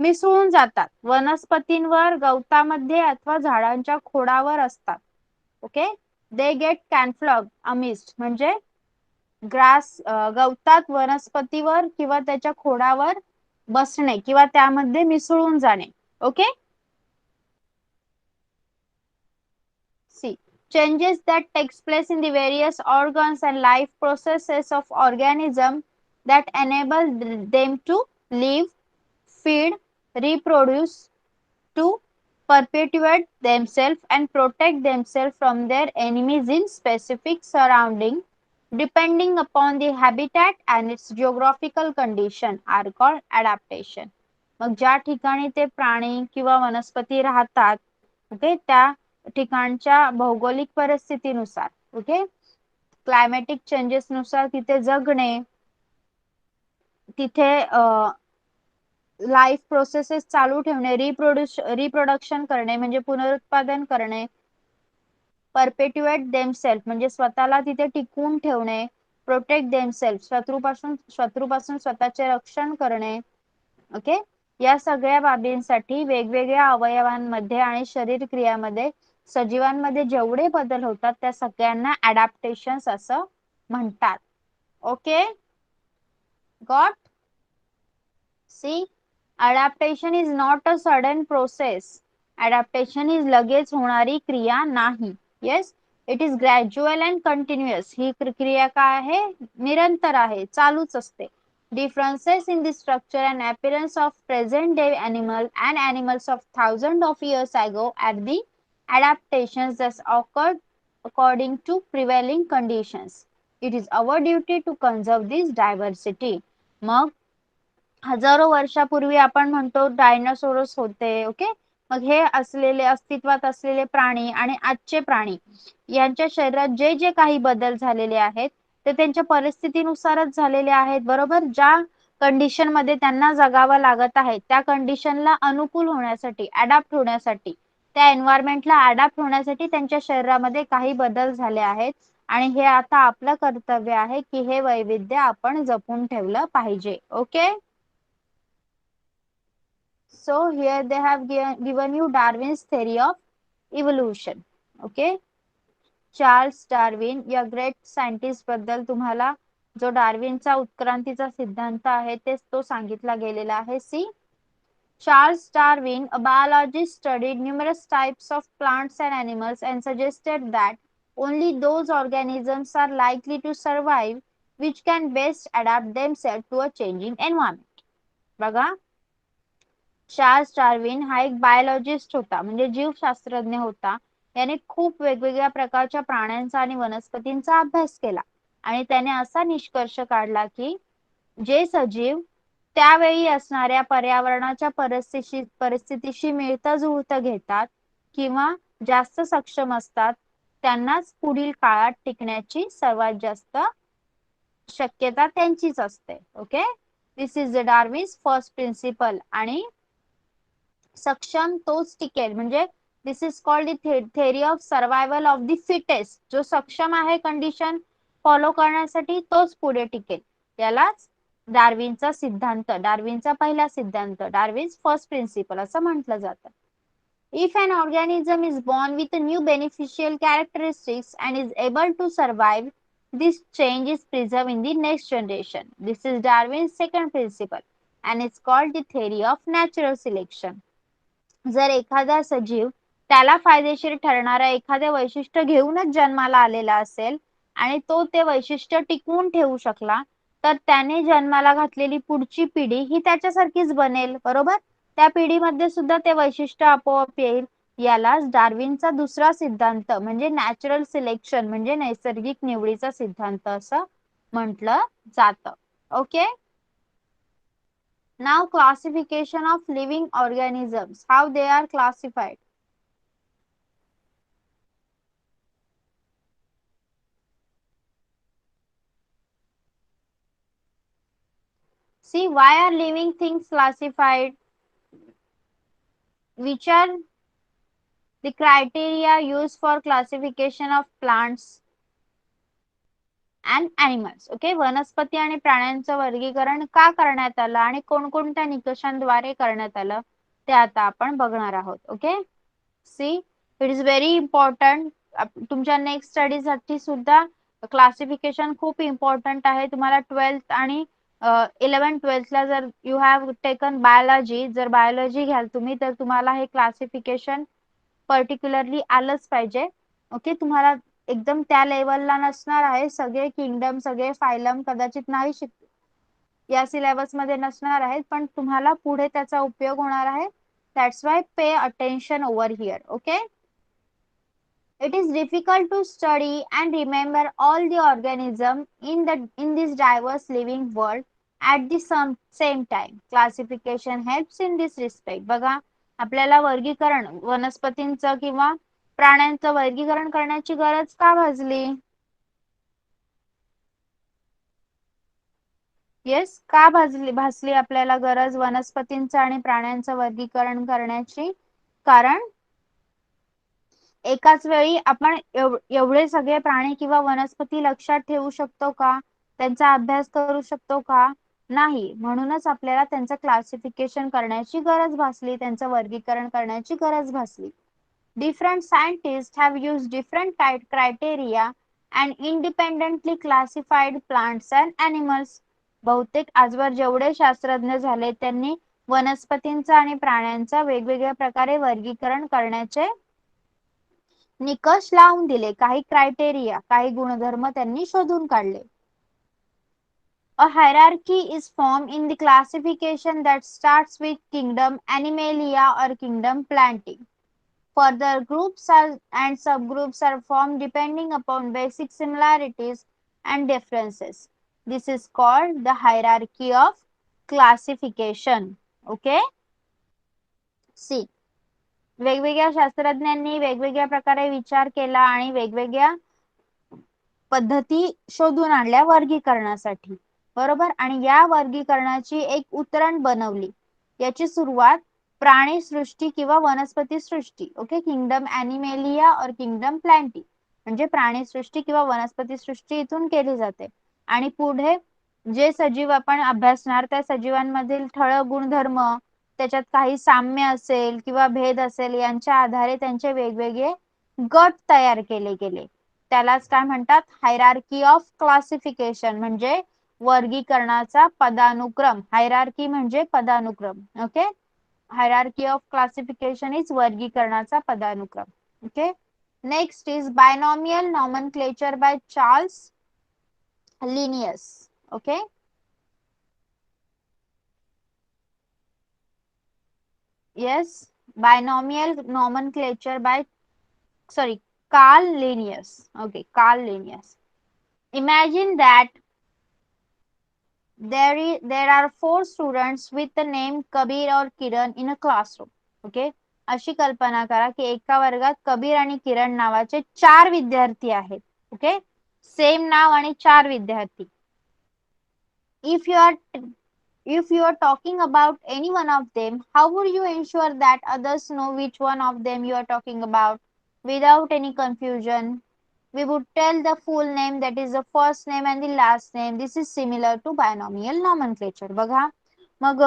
मिसळून जातात. वनस्पतींवर, गवतामध्ये अथवा झाडांच्या खोडावर असतात. Okay, they get camouflaged amidst म्हणजे ग्रास, गवतात, वनस्पतीवर किंवा त्याच्या खोडावर बसणे किंवा त्यामध्ये मिसळून जाणे. Okay, see changes that takes place in the various organs and life processes of organism that enable them to live, feed, reproduce, to perpetuate themselves and protect themselves from their enemies in specific surrounding depending upon the habitat and its geographical condition are called adaptation. मग ज्या ठिकाणी ते प्राणी किंवा वनस्पती राहतात okay त्या ठिकाणच्या भौगोलिक परिस्थितीनुसार ओके क्लायमॅटिक चेंजेस नुसार तिथे जगणे तिथे लाईफ प्रोसेसेस चालू ठेवणे रिप्रोडक्शन करणे म्हणजे पुनरुत्पादन करणे परपेट्युएट देमसेल्फ म्हणजे स्वतःला तिथे टिकवून ठेवणे प्रोटेक्ट देमसेल्फ शत्रूपासून स्वतःचे रक्षण करणे ओके या सगळ्या बाबींसाठी वेगवेगळ्या अवयवांमध्ये आणि शरीर क्रियामध्ये सजीवांमध्ये जेवढे बदल होतात त्या सगळ्यांना अडॅप्टेशन्स असं म्हणतात okay got see adaptation is not a sudden process adaptation is लगेच होणारी क्रिया नाही yes it is gradual and continuous ही क्रिया काय आहे निरंतर आहे चालूच असते differences in the structure and appearance of present day animal and animals of thousands of years ago are the adaptations that occurred according to prevailing conditions it is our duty to conserve this diversity मग हजारो वर्षापूर्वी आपण म्हणतो dinosaurs होते okay मग हे असलेले अस्तित्वात असलेले प्राणी आणि आजचे प्राणी यांच्या शरीरात जे जे काही बदल झालेले आहेत ते त्यांच्या परिस्थितीनुसारच झालेले आहेत बरोबर ज्या कंडिशन मध्ये त्यांना जगावं लागत आहे त्या कंडिशनला अनुकूल होण्यासाठी अडॅप्ट होण्यासाठी त्या एन्व्हायरमेंटला अडॅप्ट होण्यासाठी त्यांच्या शरीरामध्ये काही बदल झाले आहेत आणि हे आता आपलं कर्तव्य आहे की हे वैविध्य आपण जपून ठेवलं पाहिजे okay So here they have given you Darwin's theory of evolution. Okay. Charles Darwin या ग्रेट सायंटिस्ट बद्दल तुम्हाला जो डार्विनचा उत्क्रांतीचा सिद्धांत आहे ते तो सांगितला गेलेला आहे C Charles Darwin, a biologist, studied numerous types of plants and animals and suggested that only those organisms are likely to survive which can best adapt themselves to a changing environment. बघा Charles Darwin हा एक biologist होता म्हणजे जीवशास्त्रज्ञ होता याने खूप वेगवेगळ्या प्रकारच्या प्राण्यांचा आणि वनस्पतींचा अभ्यास केला आणि त्याने असा निष्कर्ष काढला की जे सजीव त्यावेळी असणाऱ्या पर्यावरणाच्या परिस्थितीशी मिळतं जुळतं घेतात किंवा जास्त सक्षम असतात त्यांनाच पुढील काळात टिकण्याची सर्वात जास्त शक्यता त्यांचीच असते okay this is the Darwin's first principle आणि सक्षम तोच टिकेल म्हणजे this is called the theory of survival of the fittest जो सक्षम आहे कंडिशन फॉलो करण्यासाठी तोच पुढे टिकेल यालाच डार्विनचा सिद्धांत डार्विनचा पहिला सिद्धांत डार्विन्स फर्स्ट प्रिन्सिपल असं म्हटलं जातं If an organism is born with a new beneficial characteristics and is able to survive, this change is preserved in the next generation. This is Darwin's second principle and it's called the theory of natural selection. जर एखादा सजीव त्याला फायदेशीर ठरणारा एखादे वैशिष्ट्य घेऊनच जन्माला आलेला असेल आणि तो ते वैशिष्ट्य टिकवून ठेवू शकला तर त्याने जन्माला घातलेली पुढची पिढी ही त्याच्यासारखीच बनेल बरोबर त्या पिढीमध्ये सुद्धा ते वैशिष्ट्य आपोआप येईल यालाच डार्विनचा दुसरा सिद्धांत म्हणजे नॅचरल सिलेक्शन म्हणजे नैसर्गिक निवडीचा सिद्धांत असं म्हटलं जातं okay Now classification of living organisms, how they are classified. See, why are living things classified? Which are the criteria used for classification of plants and animals? Okay, वनस्पती आणि प्राण्यांचं वर्गीकरण का करण्यात आलं आणि कोणकोणत्या निकषांद्वारे करण्यात आलं ते आता आपण बघणार आहोत okay see it is very important तुमच्या नेक्स्ट स्टडी साठी सुद्धा क्लासिफिकेशन खूप इम्पॉर्टंट आहे तुम्हाला 12th आणि 11th-12th ला जर यू हॅव टेकन बायोलॉजी जर बायोलॉजी घ्याल तुम्ही तर तुम्हाला हे क्लासिफिकेशन पर्टिक्युलरली आलंच पाहिजे ओके तुम्हाला एकदम त्या लेवलला नसणार आहे सगळे किंगडम सगळे फायलम कदाचित नाही या सिलेबस मध्ये नसणार आहेत, पण तुम्हाला पुढे त्याचा उपयोग होणार आहे. That's why pay attention over here. Okay. It is difficult to study and remember all the organism in this diverse living world at the same time. Classification helps in this respect. बघा, आपल्याला वर्गीकरण वनस्पतींचं किंवा प्राण्यांचं वर्गीकरण करण्याची गरज का भासली? येस, का भासली आपल्याला गरज वनस्पतींचं आणि प्राण्यांचं वर्गीकरण करण्याची? कारण एकाच वेळी आपण एवढे सगळे प्राणी किंवा वनस्पती लक्षात ठेवू शकतो का? त्यांचा अभ्यास करू शकतो का? नाही. म्हणूनच आपल्याला त्यांचं क्लासिफिकेशन करण्याची गरज भासली, त्यांचं वर्गीकरण करण्याची गरज भासली. Different scientists have used different criteria and independently classified plants and animals. बहुतेक आजवर जेवढे शास्त्रज्ञ झाले त्यांनी वनस्पतींचं आणि प्राण्यांचं वेगवेगळ्या प्रकारे वर्गीकरण करण्याचे निकष लावून दिले. काही क्रायटेरिया, काही गुणधर्म त्यांनी शोधून काढले. A hierarchy is formed in the classification that starts with kingdom Animalia or kingdom Plantae. Further groups and subgroups are formed depending upon basic similarities and differences. This is called the hierarchy of classification. Okay? See. वेगवेगळ्या शास्त्रज्ञांनी वेगवेगळ्या प्रकारे विचार केला आणि वेगवेगळ्या पद्धती शोधून आणल्या वर्गीकरणासाठी. बरोबर. आणि या वर्गीकरणाची एक उतरण बनवली. याची सुरुवात प्राणी सृष्टी किंवा वनस्पती सृष्टी. ओके. किंगडम ॲनिमेलिया और किंगडम प्लांटी म्हणजे प्राणी सृष्टी किंवा वनस्पती सृष्टी इथून केली जाते. आणि पुढे जे सजीव आपण अभ्यासणार त्या सजीवांमधील ठळक गुणधर्म, त्याच्यात काही साम्य असेल किंवा भेद असेल यांच्या आधारे त्यांचे वेगवेगळे गट तयार केले गेले. त्यालाच काय म्हणतात? हायरार्की ऑफ क्लासिफिकेशन म्हणजे वर्गीकरणाचा पदानुक्रम. हायरार्की म्हणजे पदानुक्रम. Okay. Hierarchy of classification is वर्गीकरणाचा पदानुक्रम. Okay. Next is binomial nomenclature by Charles Linnaeus. Okay. Yes, binomial nomenclature by Carl Linnaeus. Okay, Carl Linnaeus. Imagine that there are 4 students with the name Kabir or Kiran in a classroom. Okay, अशी कल्पना करा की एका वर्गात कबीर आणि किरण नावाचे 4 विद्यार्थी आहेत. ओके, सेम नाव आणि 4 विद्यार्थी. If you are talking about any one of them, how would you ensure that others know which one of them you are talking about without any confusion? We would tell the full name, that is the first name and the last name. This is similar to binomial nomenclature. बघा, मग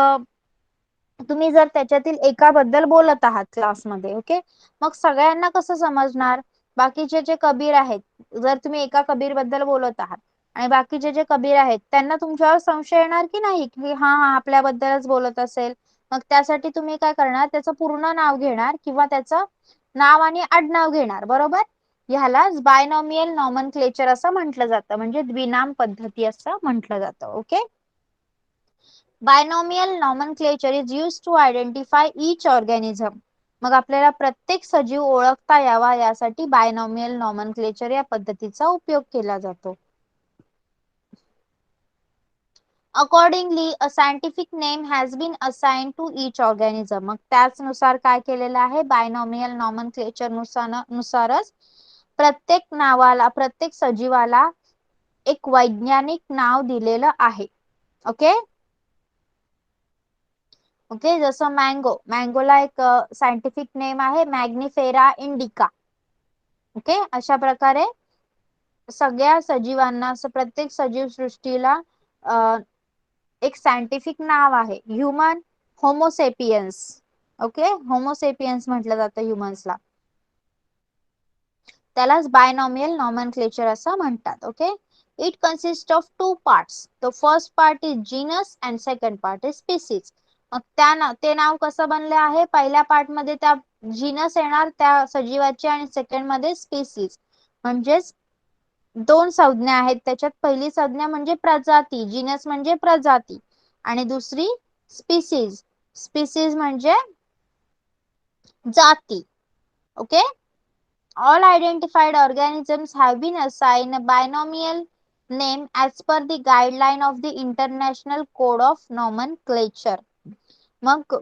तुम्ही जर त्याच्यातील एकाबद्दल बोलत आहात क्लासमध्ये, okay, मग सगळ्यांना कसं समजणार? बाकीचे जे कबीर आहेत, जर तुम्ही एका कबीर बद्दल बोलत आहात आणि बाकीचे जे कबीर आहेत त्यांना तुमच्यावर संशय येणार की नाही की हा आपल्याबद्दलच बोलत असेल? मग त्यासाठी तुम्ही काय करणार? त्याचं पूर्ण नाव घेणार किंवा त्याचं नाव आणि आडनाव घेणार. बरोबर. ह्यालाच बायनॉमियल नॉमनक्लेचर असं म्हटलं जातं, म्हणजे द्विनाम पद्धती असं म्हटलं जातं. Okay. Binomial nomenclature is used to identify each organism. मग आपल्याला प्रत्येक सजीव ओळखता यावा यासाठी बायनॉमियल नॉमनक्लेचर या पद्धतीचा उपयोग केला जातो. Accordingly, a scientific name has been assigned to each organism. मग त्याचनुसार काय केलेलं आहे? बायनॉमियल नॉमनक्लेचर नुसारच प्रत्येक नावाला, प्रत्येक सजीवाला एक वैज्ञानिक नाव दिलेलं आहे. ओके. ओके, जसं मँगोला एक सायंटिफिक नेम आहे मॅग्निफेरा इंडिका. ओके, अशा प्रकारे सगळ्या सजीवांना, प्रत्येक सजीव सृष्टीला एक सायंटिफिक नाव आहे. Human Homo sapiens. ओके, होमोसेपियन्स म्हटलं जातं ह्युमन्सला. त्यालाच बायनॉमियल नॉमनक्लेचर असं म्हणतात. Okay. It consist of 2 parts. The first part is genus and second part is species. मग ते नाव कसं बनले आहे? पहिल्या पार्ट मध्ये त्या जीनस येणार त्या सजीवाची आणि सेकंड मध्ये स्पीसीज. म्हणजेच 2 संज्ञा आहेत त्याच्यात. पहिली संज्ञा म्हणजे प्रजाती, जीनस म्हणजे प्रजाती आणि दुसरी स्पीसीज. स्पीसीज म्हणजे जाती. Okay. All identified organisms have been assigned a binomial name as per the guideline of the International Code of Nomenclature. मग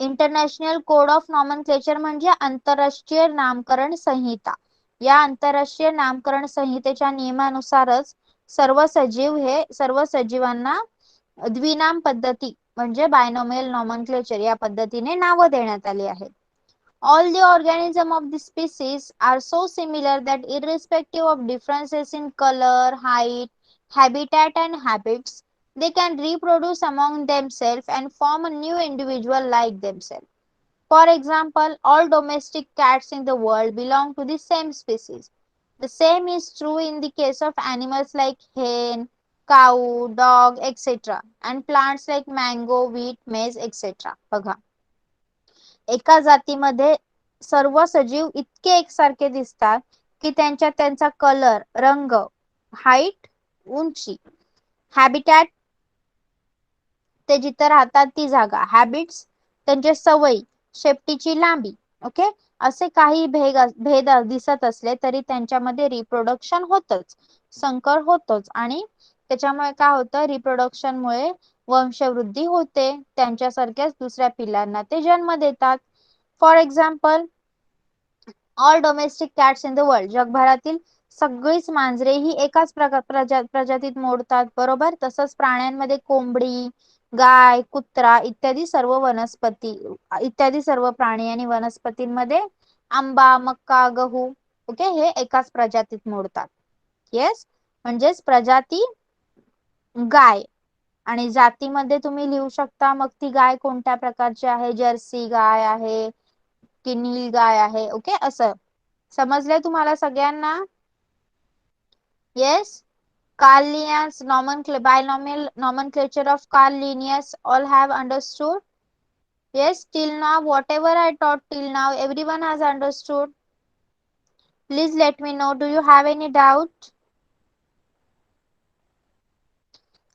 इंटरनॅशनल कोड ऑफ नॉमनक्लेचर म्हणजे आंतरराष्ट्रीय नामकरण संहिता. या आंतरराष्ट्रीय नामकरण संहितेच्या नियमानुसारच सर्व सजीवांना द्विनाम पद्धती म्हणजे बायनॉमियल नॉमनक्लेचर या पद्धतीने नावं देण्यात आली आहेत. All the organisms of the species are so similar that irrespective of differences in color, height, habitat and habits, they can reproduce among themselves and form a new individual like themselves. For example, all domestic cats in the world belong to the same species. The same is true in the case of animals like hen, cow, dog, etc. and plants like mango, wheat, maize, etc. बघा, एका जातीमध्ये सर्व सजीव इतके एकसारखे दिसतात की त्यांचा कलर, रंग, हाईट, उंची, हॅबिटॅट ते जिथे राहतात ती जागा, हॅबिट्स त्यांचे सवयी, शेपटीची लांबी, ओके, असे काही भेद दिसत असले तरी त्यांच्यामध्ये रिप्रोडक्शन होतच, संकर होतच आणि त्याच्यामुळे काय होतं, रिप्रोडक्शनमुळे वंशवृद्धी होते, त्यांच्यासारख्याच दुसऱ्या पिलांना ते जन्म देतात. For example, all domestic cats in the world, जगभरातील सगळीच मांजरे ही एकाच प्रजातीत मोडतात, बरोबर. तसंच प्राण्यांमध्ये कोंबडी, गाय, कुत्रा इत्यादी सर्व प्राणी आणि वनस्पतींमध्ये आंबा, मका, गहू, ओके, हे एकाच प्रजातीत मोडतात. येस, म्हणजेच प्रजाती गाय आणि जातीमध्ये तुम्ही लिहू शकता मग ती गाय कोणत्या प्रकारची आहे, जर्सी गाय आहे की नील गाय आहे, ओके. असं समजलंय तुम्हाला सगळ्यांना? Yes. Carl Linnaeus binomial nomenclature of Carl Linnaeus all have understood? Yes, till now whatever I taught till now everyone has understood. Please let me know, do you have any doubt?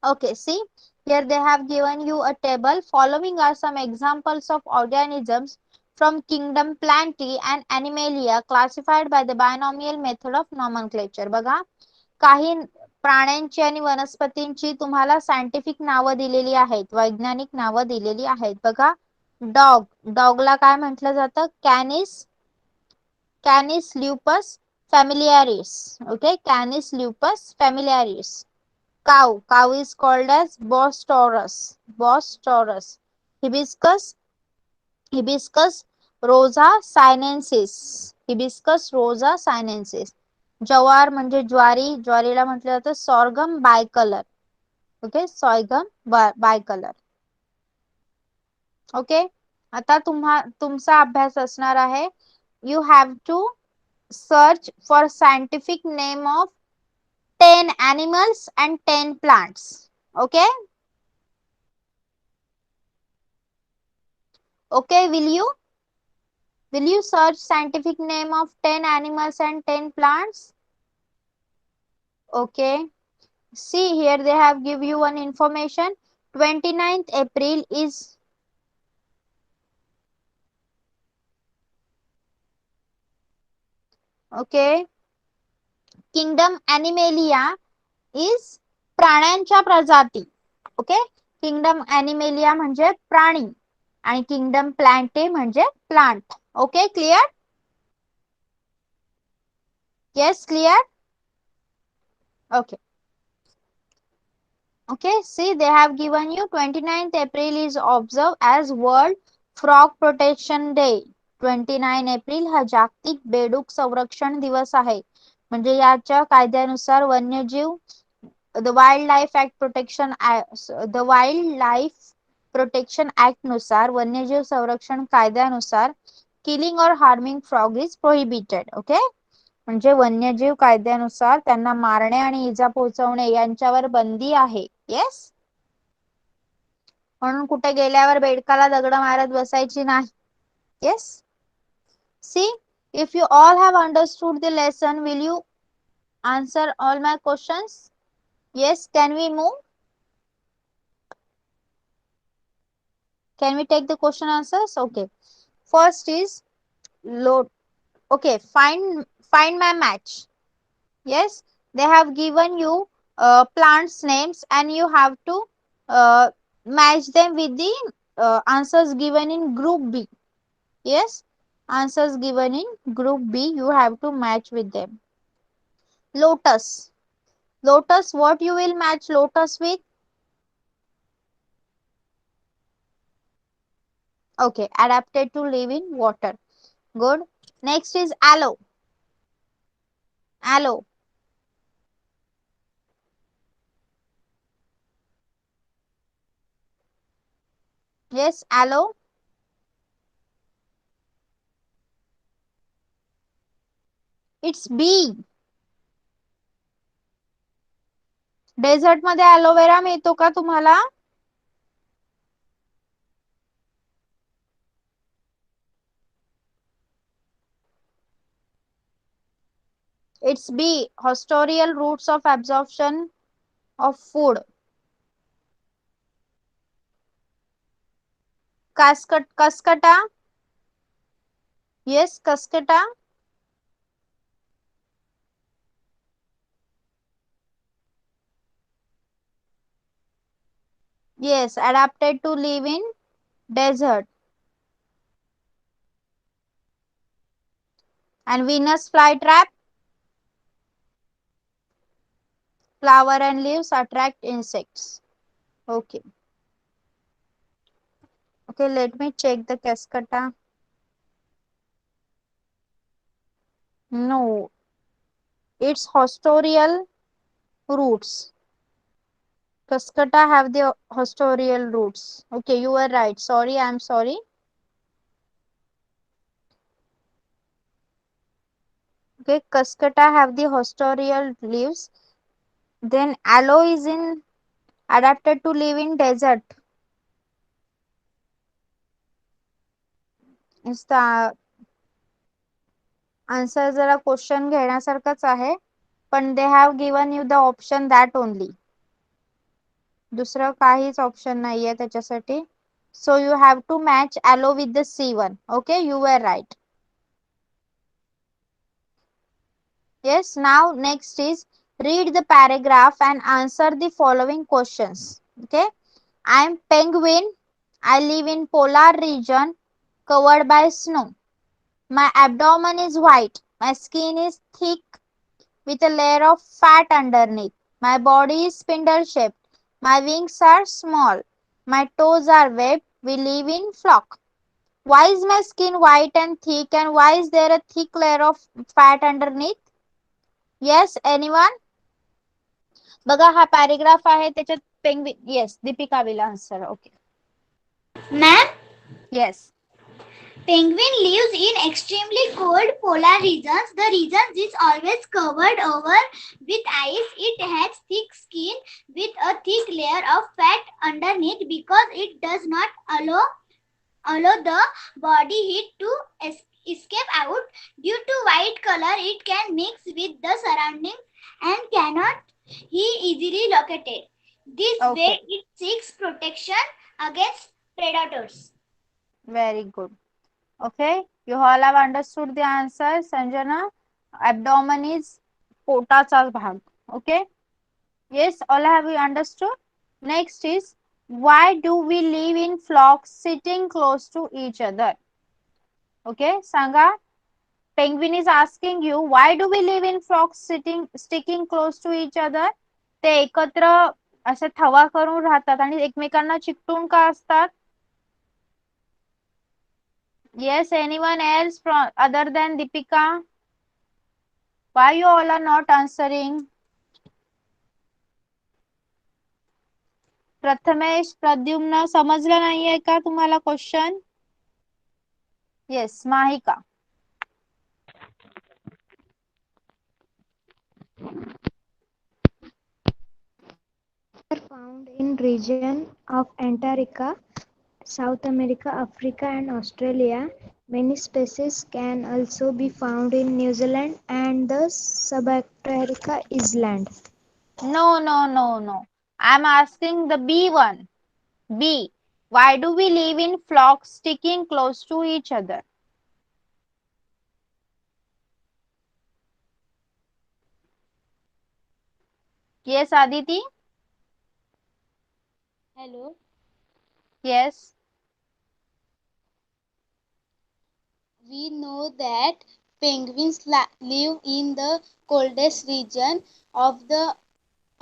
Okay, see here they have given you a table. Following are some examples of organisms from kingdom Plantae and Animalia classified by the binomial method of nomenclature. बघा, काही प्राण्यांची आणि वनस्पतींची तुम्हाला scientific नावं दिलेली आहेत, वैज्ञानिक नावं दिलेली आहेत. बघा, डॉगला काय म्हटलं जातं, canis lupus familiaris, okay, canis lupus familiaris. Cow is called as Bos taurus. Hibiscus rosa sinensis. जवार म्हणजे ज्वारीला म्हटलं जातं sorghum bicolor, okay, bicolor. Okay, आता तुमचा अभ्यास असणार आहे, you have to search for scientific name of 10 animals and 10 plants. Okay, will you search scientific name of 10 animals and 10 plants? Okay, see here they have give you one information. 29th April is okay, kingdom Animalia is प्राण्यांच्या प्रजाती, okay. Kingdom Animalia म्हणजे प्राणी आणि kingdom Plantae म्हणजे plant. Okay, clear? Yes, clear? Okay, see they have given you 29th April is observed as World Frog Protection Day. 29 April हा जागतिक बेडूक संरक्षण दिवस आहे. म्हणजे याच्या कायद्यानुसार वन्यजीव the wild life protection act नुसार वन्यजीव संरक्षण कायद्यानुसार किलिंग और harming frog is prohibited. Okay, म्हणजे वन्यजीव कायद्यानुसार त्यांना मारणे आणि इजा पोहोचवणे यांच्यावर बंदी आहे. येस, म्हणून कुठे गेल्यावर बेडकाला दगड मारत बसायची नाही. Yes, see if you all have understood the lesson will you answer all my questions? Yes, can we move? Can we take the question answers? Okay. First is load. Okay, find my match. Yes, they have given you plants names and you have to uh, match them with the answers given in group B. Yes, answers given in group B you have to match with them. Lotus. Lotus, what you will match lotus with? Okay, adapted to live in water. Good. Next is aloe. Aloe. Yes, aloe. It's B. Desert मध्ये aloe vera मिळतो का तुम्हाला? It's B. Hostorial routes of absorption of food. Cascata. Yes, cascata. Yes, adapted to live in desert. And Venus flytrap. Flower and leaves attract insects. Okay. Okay, let me check the cascata. No, it's hostorial roots. Cascata have the hostorial roots. Okay, you were right. Sorry, I'm sorry. Okay, cascata have the hostorial leaves. Then aloe is in adapted to live in desert. Is the answer जरा question घेण्यासारखाच आहे पण they have given you the option that only. दुसरं काहीच option नाहीये त्याच्यासाठी. So you have to match aloe with the C1. Okay, you were right. Yes, now next is read the paragraph and answer the following questions. Okay, I am penguin. I live in polar region covered by snow. My abdomen is white. My skin is thick with a layer of fat underneath. My body is spindle shaped. My wings are small. My toes are webbed. We live in flock. Why is my skin white and thick and why is there a thick layer of fat underneath? Yes, anyone? बघा हा paragraph आहे त्याच्यात penguin. Yes, Deepika will answer. Okay. Ma'am, yes. penguin lives in extremely cold polar regions. The region is always covered over with ice. It has thick skin with a thick layer of fat underneath because it does not allow the body heat to escape out. Due to white color, it can mix with the surroundings and cannot be easily located. This Okay. way, it seeks protection against predators. Very good. Okay, you all have understood the answer. Sanjana, abdomen is पोटाचा भाग. Okay. Yes, all have you understood? Next is why do we live in flocks sitting close to each other? Okay, सांगा. Penguin is asking you why do we live in flocks sticking close to each other? ते एकत्र असे थवा करून राहतात आणि एकमेकांना चिकटून का असतात? Yes, anyone else from other than Deepika? Why you all are not answering? Prathamesh, Pradyumna, समजलं नाहीये का तुम्हाला question? Yes, Mahika. Are found in region of Antarctica, South America, Africa and Australia. Many species can also be found in New Zealand and the subantarctic island. No. I'm asking the B one. B. Why do we live in flocks sticking close to each other? Yes, Aditi? Hello. Yes. We know that penguins live in the coldest region of the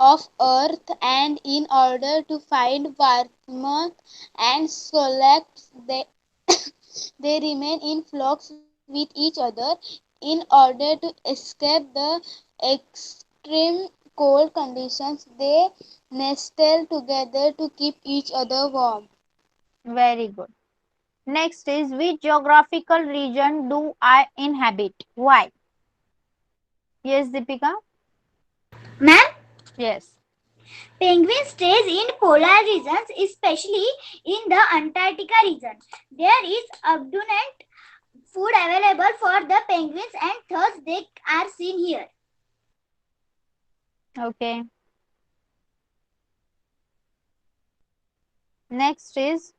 of Earth, and in order to find warmth and solace, they remain in flocks with each other in order to escape the extreme cold conditions. They nestle together to keep each other warm. Very good. Next is, which geographical region do I inhabit? Why? Yes, Deepika? Ma'am, Yes. penguin stays in polar regions, especially in the Antarctica region. There is abundant food available for the penguins, and thus they are seen here. Okay. Next is,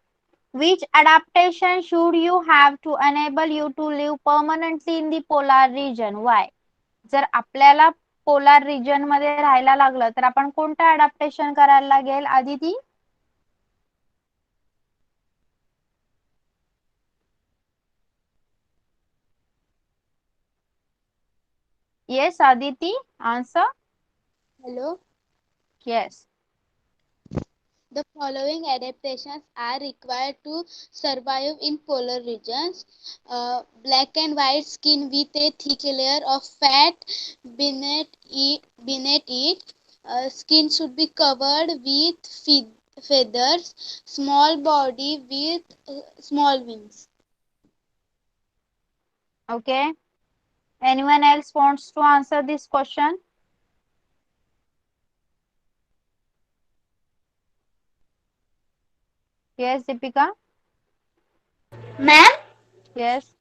which adaptation should you have to enable you to live permanently in the polar region? Why? जर आपल्याला polar region मध्ये राहायला लागलं तर आपण कोणतं adaptation करायला लागेल Aditi? Yes, Aditi, answer. Hello. Yes. The following adaptations are required to survive in polar regions. Black and white skin with a thick layer of fat beneath it. Skin should be covered with feathers. Small body with small wings. Okay. Anyone else wants to answer this question? Yes, Deepika? Ma'am, Yes.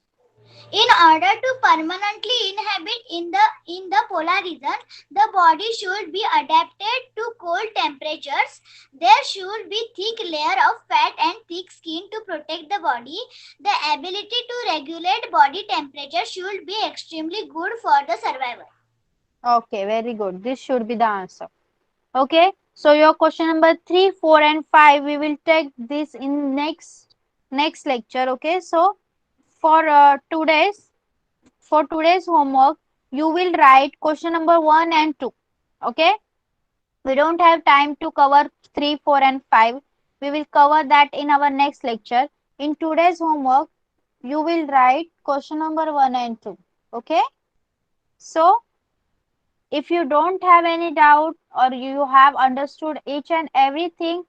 in order to permanently inhabit in the polar region, the body should be adapted to cold temperatures. There should be thick layer of fat and thick skin to protect the body. The ability to regulate body temperature should be extremely good for the survival. Okay, very good. This should be the answer. Okay. So your question number 3, 4 and 5, we will take this in next lecture. Okay. So for today's homework, you will write question number 1 and 2. Okay. We don't have time to cover 3, 4 and 5. We will cover that in our next lecture. In today's homework, you will write question number 1 and 2. Okay. So if you don't have any doubt or you have understood each and everything,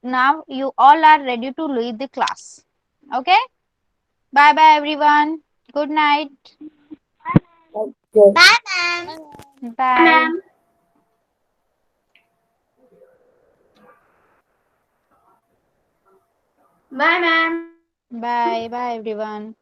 now you all are ready to leave the class. Okay. Bye bye everyone. Good night. Bye, ma'am. Bye. Bye, ma'am. Bye bye everyone.